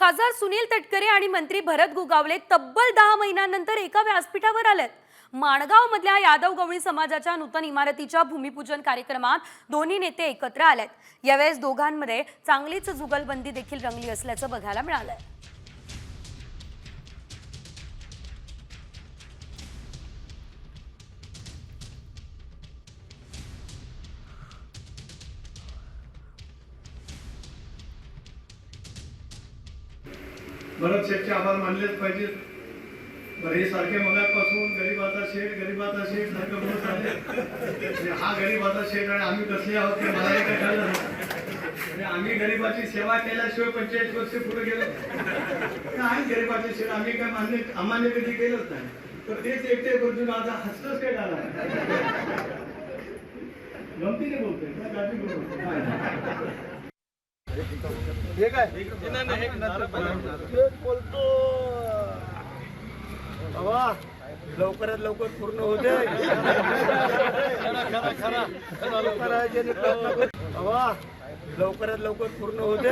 खासदार सुनील तटकरे आणि मंत्री भरत गोगावले तब्बल 10 महिन्यांनंतर एका व्यासपीठावर आलेत। माणगाव मधल्या यादव गवळी समाजाच्या नूतन इमारतीच्या भूमिपूजन कार्यक्रमात दोन्ही नेते एकत्र आलेत। यावेळेस दोघांमध्ये चांगलीच जुगलबंदी देखील रंगली असल्याचं बघायला मिळालंय। भरत शेठचे आभार मानलेच पाहिजेत। हे सारखे मगापासून गरीबाचा शेठ सारखं बोलत आले। हा गरीबाचा शेठ आणि आम्ही कसले आहोत ते मला काय कळलं नाही। आम्ही गरीबाची सेवा केल्याशिवाय 45 वर्ष पुढे गेलो काय गरीबाचे शेठ आम्ही काय अमान्य कधी केलंच नाही। तर तेच एकटे बघून आता हसतच काय झाला गमतीने बोलतोय ना गाठी बोलतोय हे काय बोलतो बाबा लवकरात लवकर पूर्ण होते बाबा लवकरात लवकर पूर्ण होते